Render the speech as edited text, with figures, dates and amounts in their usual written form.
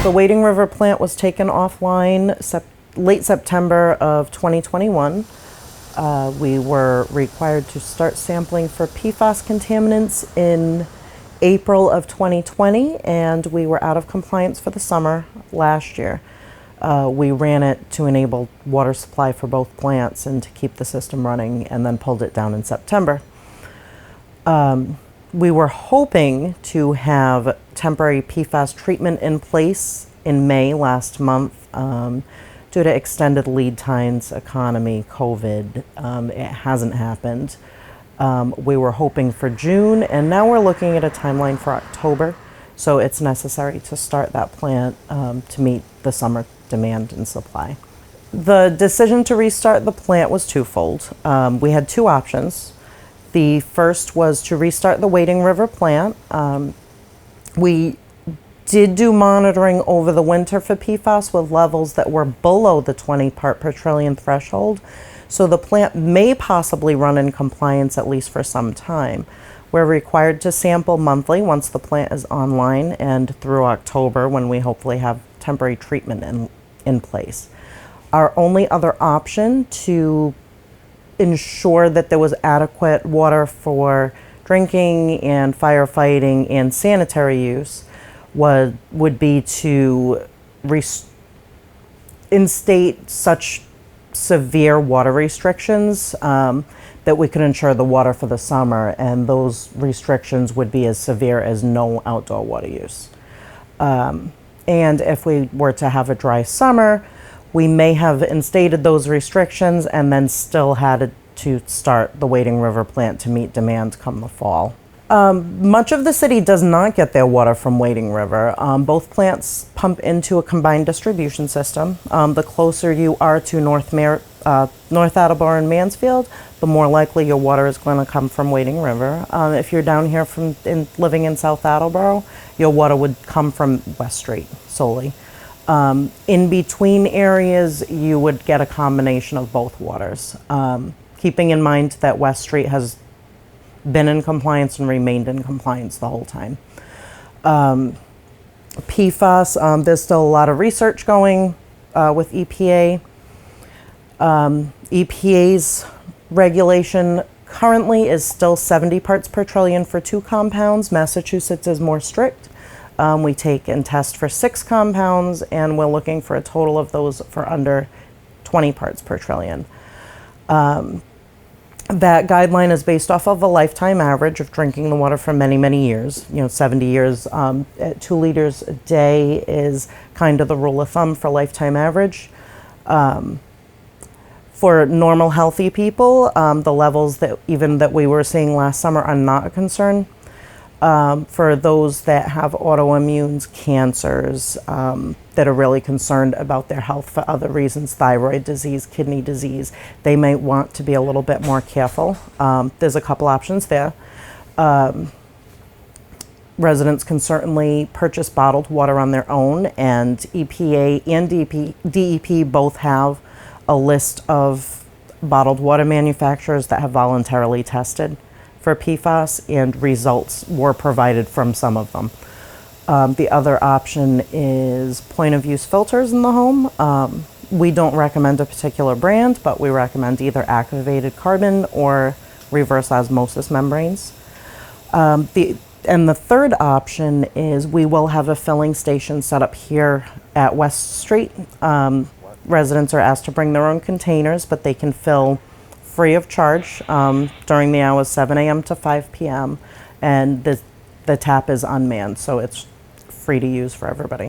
The Wading River plant was taken offline late September of 2021. We were required to start sampling for PFAS contaminants in April of 2020, and we were out of compliance for the summer last year. We ran it to enable water supply for both plants and to keep the system running, and then pulled it down in September. We were hoping to have temporary PFAS treatment in place in May last month. Due to extended lead times, economy, COVID, it hasn't happened. We were hoping for June, and now we're looking at a timeline for October. So it's necessary to start that plant to meet the summer demand and supply. The decision to restart the plant was twofold. We had two options. The first was to restart the Wading River plant. We did do monitoring over the winter for PFAS with levels that were below the 20 part per trillion threshold. So the plant may possibly run in compliance at least for some time. We're required to sample monthly once the plant is online, and through October when we hopefully have temporary treatment in place. Our only other option to ensure that there was adequate water for drinking and firefighting and sanitary use would be to instate such severe water restrictions that we could ensure the water for the summer, and those restrictions would be as severe as no outdoor water use. And if we were to have a dry summer, we may have instated those restrictions and then still had to start the Wading River plant to meet demand come the fall. Much of the city does not get their water from Wading River. Both plants pump into a combined distribution system. The closer you are to North Attleboro and Mansfield, the more likely your water is going to come from Wading River. If you're down here living in South Attleboro, your water would come from West Street solely. In between areas, you would get a combination of both waters. Keeping in mind that West Street has been in compliance and remained in compliance the whole time. PFAS, there's still a lot of research going with EPA. EPA's regulation currently is still 70 parts per trillion for 2 compounds. Massachusetts is more strict. We take and test for 6 compounds, and we're looking for a total of those for under 20 parts per trillion. That guideline is based off of a lifetime average of drinking the water for many, many years. 70 years. At 2 liters a day is kind of the rule of thumb for lifetime average. For normal, healthy people, the levels that we were seeing last summer are not a concern. For those that have autoimmunes, cancers, that are really concerned about their health for other reasons, thyroid disease, kidney disease, they may want to be a little bit more careful. There's a couple options there. Residents can certainly purchase bottled water on their own, and EPA and DEP both have a list of bottled water manufacturers that have voluntarily tested for PFAS, and results were provided from some of them. The other option is point of use filters in the home. We don't recommend a particular brand, but we recommend either activated carbon or reverse osmosis membranes. And the third option is we will have a filling station set up here at West Street. Residents are asked to bring their own containers, but they can fill free of charge during the hours 7 a.m. to 5 p.m. and the tap is unmanned, so it's free to use for everybody.